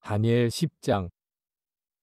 다니엘 10장.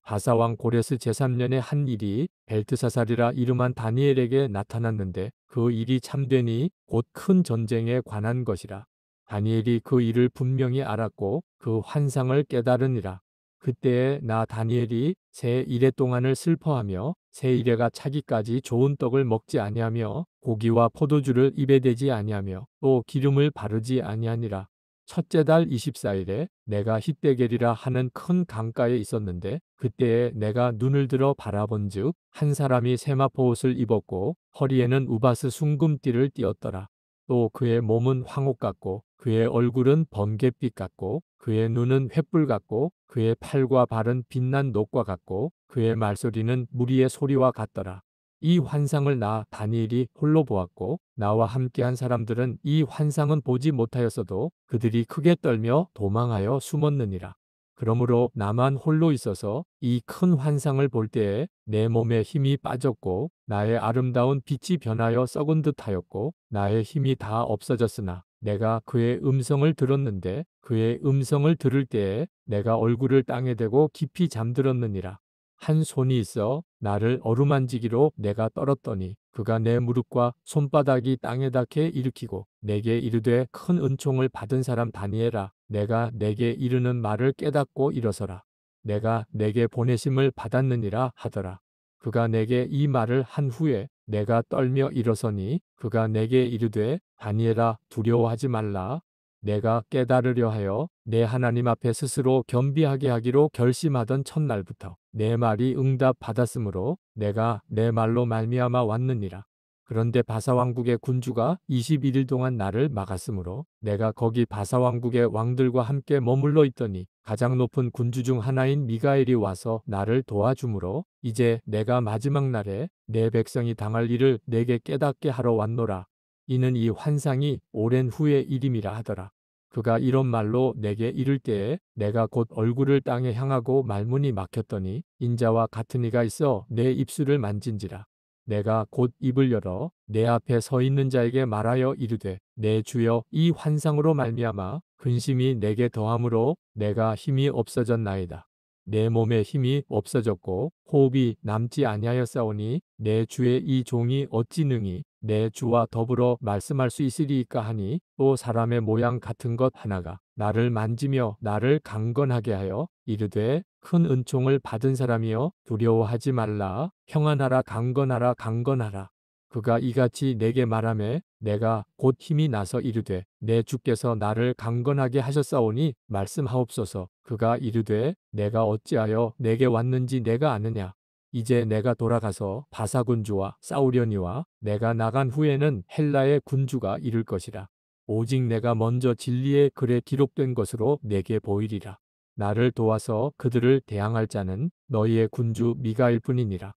바사왕 고레스 제3년에 한 일이 벨트사살이라 이름한 다니엘에게 나타났는데 그 일이 참되니 곧 큰 전쟁에 관한 것이라. 다니엘이 그 일을 분명히 알았고 그 환상을 깨달으니라. 그때에 나 다니엘이 새 이래 동안을 슬퍼하며 새 이래가 차기까지 좋은 떡을 먹지 아니하며 고기와 포도주를 입에 대지 아니하며 또 기름을 바르지 아니하니라. 첫째 달 24일에 내가 hit대겔이라 하는 큰 강가에 있었는데 그때에 내가 눈을 들어 바라본즉 한 사람이 세마포 옷을 입었고 허리에는 우바스 순금띠를 띠었더라. 또 그의 몸은 황옥 같고 그의 얼굴은 번갯빛 같고 그의 눈은 횃불 같고 그의 팔과 발은 빛난 녹과 같고 그의 말소리는 무리의 소리와 같더라. 이 환상을 나 다니엘이 홀로 보았고 나와 함께한 사람들은 이 환상은 보지 못하였어도 그들이 크게 떨며 도망하여 숨었느니라. 그러므로 나만 홀로 있어서 이 큰 환상을 볼 때에 내 몸에 힘이 빠졌고 나의 아름다운 빛이 변하여 썩은 듯하였고 나의 힘이 다 없어졌으나 내가 그의 음성을 들었는데 그의 음성을 들을 때에 내가 얼굴을 땅에 대고 깊이 잠들었느니라. 한 손이 있어 나를 어루만지기로 내가 떨었더니 그가 내 무릎과 손바닥이 땅에 닿게 일으키고 내게 이르되 큰 은총을 받은 사람 다니엘아 내가 내게 이르는 말을 깨닫고 일어서라. 내가 내게 보내심을 받았느니라 하더라. 그가 내게 이 말을 한 후에 내가 떨며 일어서니 그가 내게 이르되 다니엘아 두려워하지 말라. 내가 깨달으려 하여 내 하나님 앞에 스스로 겸비하게 하기로 결심하던 첫날부터 내 말이 응답받았으므로 내가 내 말로 말미암아 왔느니라. 그런데 바사왕국의 군주가 21일 동안 나를 막았으므로 내가 거기 바사왕국의 왕들과 함께 머물러 있더니 가장 높은 군주 중 하나인 미가엘이 와서 나를 도와주므로 이제 내가 마지막 날에 내 백성이 당할 일을 내게 깨닫게 하러 왔노라. 이는 이 환상이 오랜 후의 일임이라 하더라. 그가 이런 말로 내게 이를 때에 내가 곧 얼굴을 땅에 향하고 말문이 막혔더니 인자와 같은 이가 있어 내 입술을 만진지라. 내가 곧 입을 열어 내 앞에 서 있는 자에게 말하여 이르되 내 주여 이 환상으로 말미암아 근심이 내게 더함으로 내가 힘이 없어졌나이다. 내 몸에 힘이 없어졌고 호흡이 남지 아니하였사오니 내 주의 이 종이 어찌 능히 내 주와 더불어 말씀할 수 있으리이까 하니 또 사람의 모양 같은 것 하나가 나를 만지며 나를 강건하게 하여 이르되 큰 은총을 받은 사람이여 두려워하지 말라. 평안하라 강건하라 강건하라. 그가 이같이 내게 말하매 내가 곧 힘이 나서 이르되 내 주께서 나를 강건하게 하셨사오니 말씀하옵소서. 그가 이르되 내가 어찌하여 내게 왔는지 내가 아느냐. 이제 내가 돌아가서 바사군주와 싸우려니와 내가 나간 후에는 헬라의 군주가 이를 것이라. 오직 내가 먼저 진리의 글에 기록된 것으로 내게 보이리라. 나를 도와서 그들을 대항할 자는 너희의 군주 미가일 뿐이니라.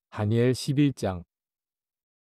다니엘 11장.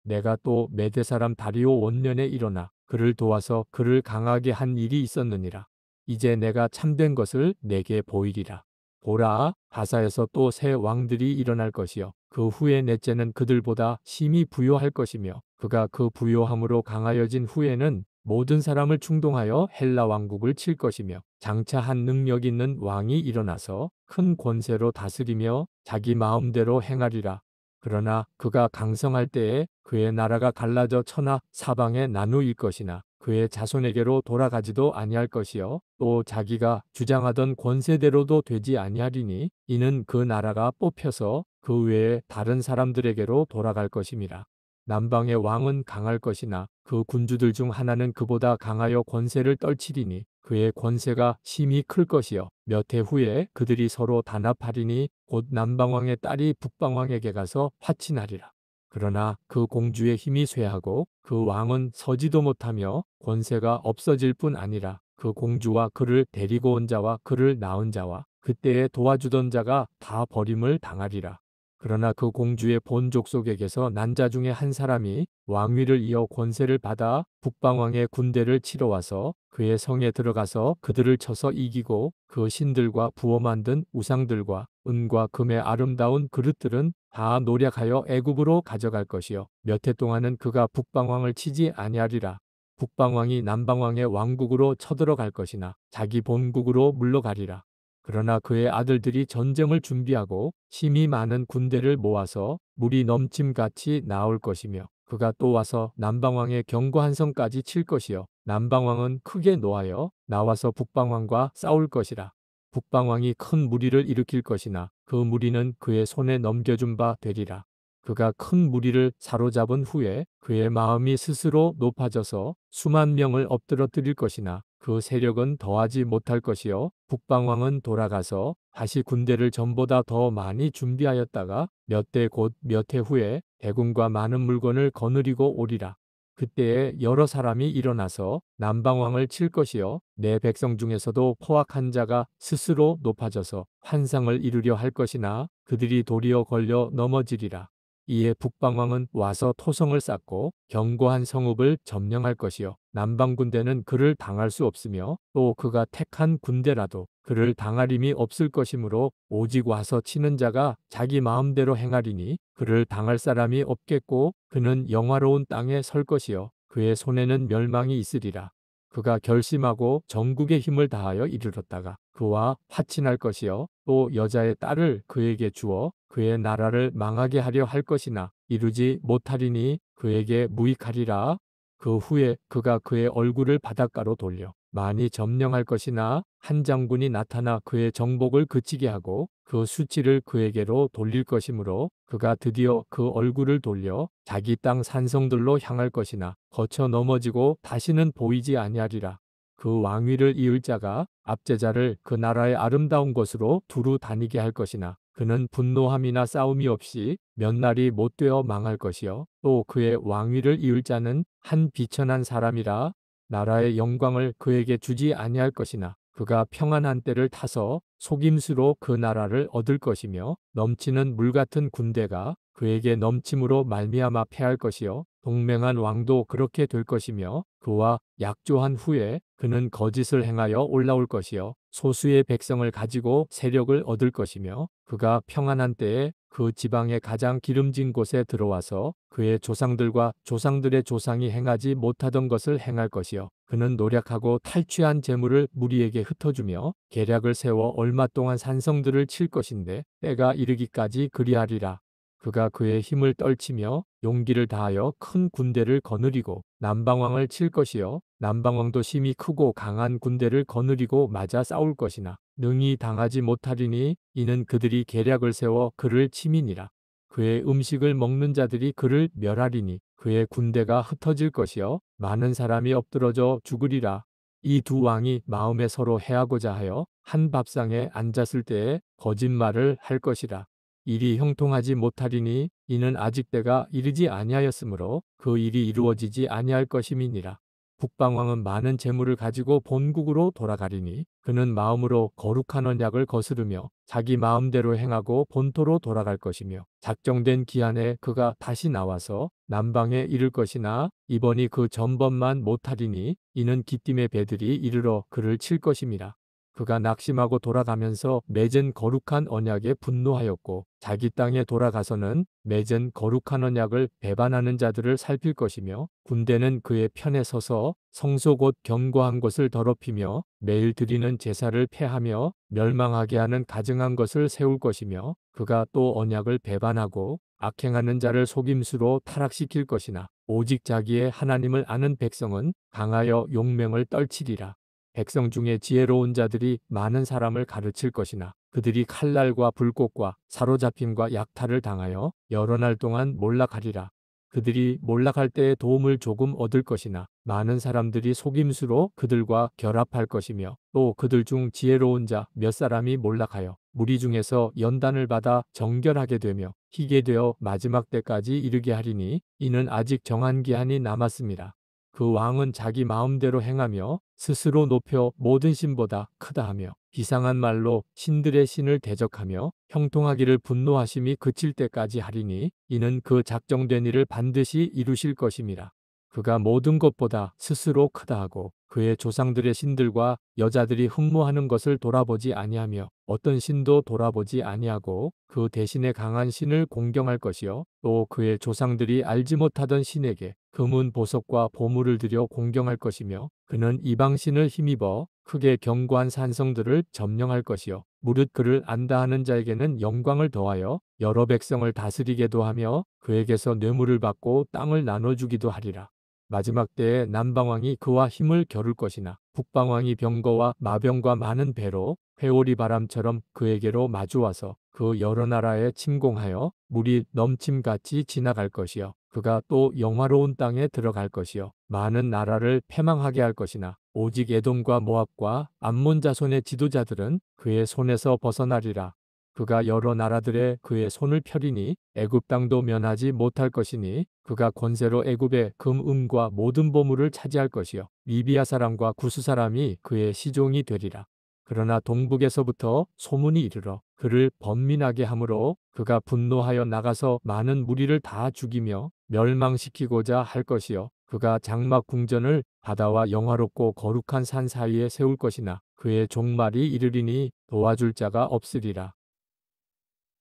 내가 또 메대 사람 다리오 원년에 일어나 그를 도와서 그를 강하게 한 일이 있었느니라. 이제 내가 참된 것을 내게 보이리라. 보라, 바사에서 또 새 왕들이 일어날 것이요 그 후에 넷째는 그들보다 심히 부요할 것이며 그가 그 부요함으로 강하여진 후에는 모든 사람을 충동하여 헬라 왕국을 칠 것이며 장차 한 능력 있는 왕이 일어나서 큰 권세로 다스리며 자기 마음대로 행하리라. 그러나 그가 강성할 때에 그의 나라가 갈라져 천하 사방에 나누일 것이나 그의 자손에게로 돌아가지도 아니할 것이요 또 자기가 주장하던 권세대로도 되지 아니하리니 이는 그 나라가 뽑혀서 그 외에 다른 사람들에게로 돌아갈 것임이라. 남방의 왕은 강할 것이나 그 군주들 중 하나는 그보다 강하여 권세를 떨치리니 그의 권세가 심히 클 것이요 몇 해 후에 그들이 서로 단합하리니 곧 남방왕의 딸이 북방왕에게 가서 화친하리라. 그러나 그 공주의 힘이 쇠하고 그 왕은 서지도 못하며 권세가 없어질 뿐 아니라 그 공주와 그를 데리고 온 자와 그를 낳은 자와 그때에 도와주던 자가 다 버림을 당하리라. 그러나 그 공주의 본 족속에게서 난 자 중에 한 사람이 왕위를 이어 권세를 받아 북방왕의 군대를 치러 와서 그의 성에 들어가서 그들을 쳐서 이기고 그 신들과 부어 만든 우상들과 은과 금의 아름다운 그릇들은 다 노략하여 애굽으로 가져갈 것이요 몇 해 동안은 그가 북방왕을 치지 아니하리라. 북방왕이 남방왕의 왕국으로 쳐들어갈 것이나 자기 본국으로 물러가리라. 그러나 그의 아들들이 전쟁을 준비하고 힘이 많은 군대를 모아서 물이 넘침같이 나올 것이며 그가 또 와서 남방왕의 경고한성까지 칠 것이요 남방왕은 크게 노하여 나와서 북방왕과 싸울 것이라. 북방왕이 큰 무리를 일으킬 것이나 그 무리는 그의 손에 넘겨준 바 되리라. 그가 큰 무리를 사로잡은 후에 그의 마음이 스스로 높아져서 수만 명을 엎드러뜨릴 것이나 그 세력은 더하지 못할 것이요 북방왕은 돌아가서 다시 군대를 전보다 더 많이 준비하였다가 몇 대 곧 몇 해 후에 대군과 많은 물건을 거느리고 오리라. 그때에 여러 사람이 일어나서 남방왕을 칠 것이요 내 백성 중에서도 포악한 자가 스스로 높아져서 환상을 이루려 할 것이나 그들이 도리어 걸려 넘어지리라. 이에 북방왕은 와서 토성을 쌓고 견고한 성읍을 점령할 것이요 남방 군대는 그를 당할 수 없으며 또 그가 택한 군대라도 그를 당할 힘이 없을 것이므로 오직 와서 치는 자가 자기 마음대로 행하리니 그를 당할 사람이 없겠고 그는 영화로운 땅에 설 것이요 그의 손에는 멸망이 있으리라. 그가 결심하고 전국의 힘을 다하여 이르렀다가 그와 화친할 것이요 또 여자의 딸을 그에게 주어 그의 나라를 망하게 하려 할 것이나 이루지 못하리니 그에게 무익하리라. 그 후에 그가 그의 얼굴을 바닷가로 돌려 많이 점령할 것이나 한 장군이 나타나 그의 정복을 그치게 하고 그 수치를 그에게로 돌릴 것이므로 그가 드디어 그 얼굴을 돌려 자기 땅 산성들로 향할 것이나 거쳐 넘어지고 다시는 보이지 아니하리라. 그 왕위를 이을 자가 압제자를 그 나라의 아름다운 곳으로 두루 다니게 할 것이나 그는 분노함이나 싸움이 없이 몇 날이 못되어 망할 것이요 또 그의 왕위를 이을 자는 한 비천한 사람이라. 나라의 영광을 그에게 주지 아니할 것이나 그가 평안한 때를 타서 속임수로 그 나라를 얻을 것이며 넘치는 물 같은 군대가 그에게 넘침으로 말미암아 패할 것이요 동맹한 왕도 그렇게 될 것이며 그와 약조한 후에 그는 거짓을 행하여 올라올 것이요 소수의 백성을 가지고 세력을 얻을 것이며 그가 평안한 때에 그 지방의 가장 기름진 곳에 들어와서 그의 조상들과 조상들의 조상이 행하지 못하던 것을 행할 것이요 그는 노력하고 탈취한 재물을 무리에게 흩어주며 계략을 세워 얼마 동안 산성들을 칠 것인데 때가 이르기까지 그리하리라. 그가 그의 힘을 떨치며 용기를 다하여 큰 군대를 거느리고 남방왕을 칠 것이요 남방왕도 힘이 크고 강한 군대를 거느리고 맞아 싸울 것이나 능히 당하지 못하리니 이는 그들이 계략을 세워 그를 치민이라. 그의 음식을 먹는 자들이 그를 멸하리니 그의 군대가 흩어질 것이요 많은 사람이 엎드러져 죽으리라. 이 두 왕이 마음에 서로 해하고자 하여 한 밥상에 앉았을 때에 거짓말을 할 것이라. 일이 형통하지 못하리니 이는 아직 때가 이르지 아니하였으므로 그 일이 이루어지지 아니할 것임이니라. 북방왕은 많은 재물을 가지고 본국으로 돌아가리니 그는 마음으로 거룩한 언약을 거스르며 자기 마음대로 행하고 본토로 돌아갈 것이며 작정된 기한에 그가 다시 나와서 남방에 이를 것이나 이번이 그 전번만 못하리니 이는 기띔의 배들이 이르러 그를 칠 것임이라. 그가 낙심하고 돌아가면서 맺은 거룩한 언약에 분노하였고 자기 땅에 돌아가서는 맺은 거룩한 언약을 배반하는 자들을 살필 것이며 군대는 그의 편에 서서 성소 곧 견고한 곳을 더럽히며 매일 드리는 제사를 폐하며 멸망하게 하는 가증한 것을 세울 것이며 그가 또 언약을 배반하고 악행하는 자를 속임수로 타락시킬 것이나 오직 자기의 하나님을 아는 백성은 강하여 용맹을 떨치리라. 백성 중에 지혜로운 자들이 많은 사람을 가르칠 것이나 그들이 칼날과 불꽃과 사로잡힘과 약탈을 당하여 여러 날 동안 몰락하리라. 그들이 몰락할 때에 도움을 조금 얻을 것이나 많은 사람들이 속임수로 그들과 결합할 것이며 또 그들 중 지혜로운 자 몇 사람이 몰락하여 무리 중에서 연단을 받아 정결하게 되며 희게 되어 마지막 때까지 이르게 하리니 이는 아직 정한 기한이 남았습니다. 그 왕은 자기 마음대로 행하며 스스로 높여 모든 신보다 크다 하며 비상한 말로 신들의 신을 대적하며 형통하기를 분노하심이 그칠 때까지 하리니 이는 그 작정된 일을 반드시 이루실 것임이라. 그가 모든 것보다 스스로 크다 하고 그의 조상들의 신들과 여자들이 흠모하는 것을 돌아보지 아니하며 어떤 신도 돌아보지 아니하고 그 대신에 강한 신을 공경할 것이요 또 그의 조상들이 알지 못하던 신에게 금은 보석과 보물을 들여 공경할 것이며 그는 이방 신을 힘입어 크게 견고한 산성들을 점령할 것이요 무릇 그를 안다 하는 자에게는 영광을 더하여 여러 백성을 다스리게도 하며 그에게서 뇌물을 받고 땅을 나눠주기도 하리라. 마지막 때에 남방왕이 그와 힘을 겨룰 것이나 북방왕이 병거와 마병과 많은 배로 회오리 바람처럼 그에게로 마주와서 그 여러 나라에 침공하여 물이 넘침같이 지나갈 것이요 그가 또 영화로운 땅에 들어갈 것이요 많은 나라를 패망하게 할 것이나 오직 에돔과 모압과 암몬 자손의 지도자들은 그의 손에서 벗어나리라. 그가 여러 나라들의 그의 손을 펴리니 애굽 땅도 면하지 못할 것이니 그가 권세로 애굽의 금, 은과 모든 보물을 차지할 것이요 리비아 사람과 구스 사람이 그의 시종이 되리라. 그러나 동북에서부터 소문이 이르러 그를 번민하게 하므로 그가 분노하여 나가서 많은 무리를 다 죽이며 멸망시키고자 할 것이요 그가 장막 궁전을 바다와 영화롭고 거룩한 산 사이에 세울 것이나 그의 종말이 이르리니 도와줄 자가 없으리라.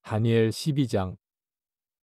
다니엘 12장.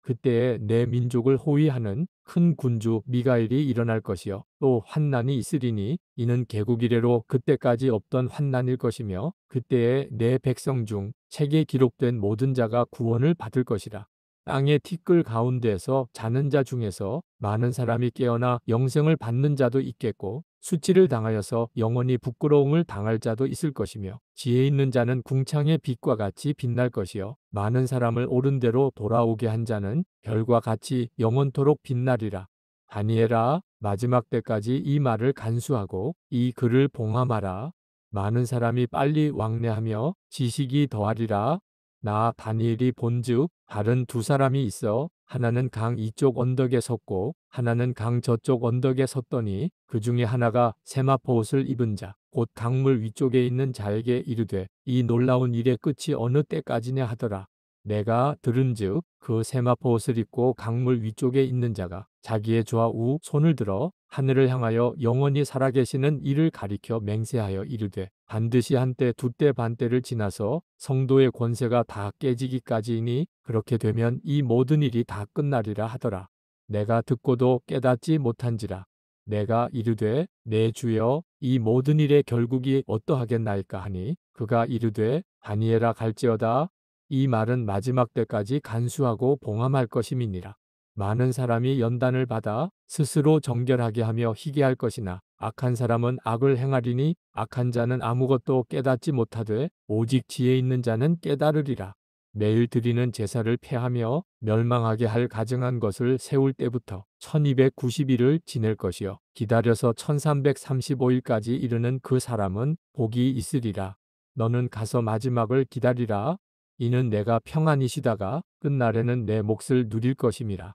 그때에 내 민족을 호위하는 큰 군주 미가엘이 일어날 것이요 또 환난이 있으리니 이는 개국 이래로 그때까지 없던 환난일 것이며 그때에 내 백성 중 책에 기록된 모든 자가 구원을 받을 것이라. 땅의 티끌 가운데에서 자는 자 중에서 많은 사람이 깨어나 영생을 받는 자도 있겠고 수치를 당하여서 영원히 부끄러움을 당할 자도 있을 것이며 지혜 있는 자는 궁창의 빛과 같이 빛날 것이요 많은 사람을 옳은 대로 돌아오게 한 자는 별과 같이 영원토록 빛나리라. 다니엘아, 마지막 때까지 이 말을 간수하고 이 글을 봉함하라. 많은 사람이 빨리 왕래하며 지식이 더하리라. 나 다니엘이 본즉 다른 두 사람이 있어 하나는 강 이쪽 언덕에 섰고 하나는 강 저쪽 언덕에 섰더니 그 중에 하나가 세마포 옷을 입은 자 곧 강물 위쪽에 있는 자에게 이르되 이 놀라운 일의 끝이 어느 때까지냐 하더라. 내가 들은즉 그 세마포 옷을 입고 강물 위쪽에 있는 자가 자기의 좌우 손을 들어 하늘을 향하여 영원히 살아계시는 이를 가리켜 맹세하여 이르되 반드시 한때 두때 반때를 지나서 성도의 권세가 다 깨지기까지이니 그렇게 되면 이 모든 일이 다 끝나리라 하더라. 내가 듣고도 깨닫지 못한지라. 내가 이르되 내 주여 이 모든 일의 결국이 어떠하겠나이까 하니 그가 이르되 다니엘아 갈지어다. 이 말은 마지막 때까지 간수하고 봉함할 것임이니라. 많은 사람이 연단을 받아 스스로 정결하게 하며 희게 할 것이나 악한 사람은 악을 행하리니 악한 자는 아무것도 깨닫지 못하되 오직 지혜 있는 자는 깨달으리라. 매일 드리는 제사를 폐하며 멸망하게 할 가증한 것을 세울 때부터 1290일을 지낼 것이요 기다려서 1335일까지 이르는 그 사람은 복이 있으리라. 너는 가서 마지막을 기다리라. 이는 내가 평안히 쉬다가 끝날에는 내 몫을 누릴 것임이라.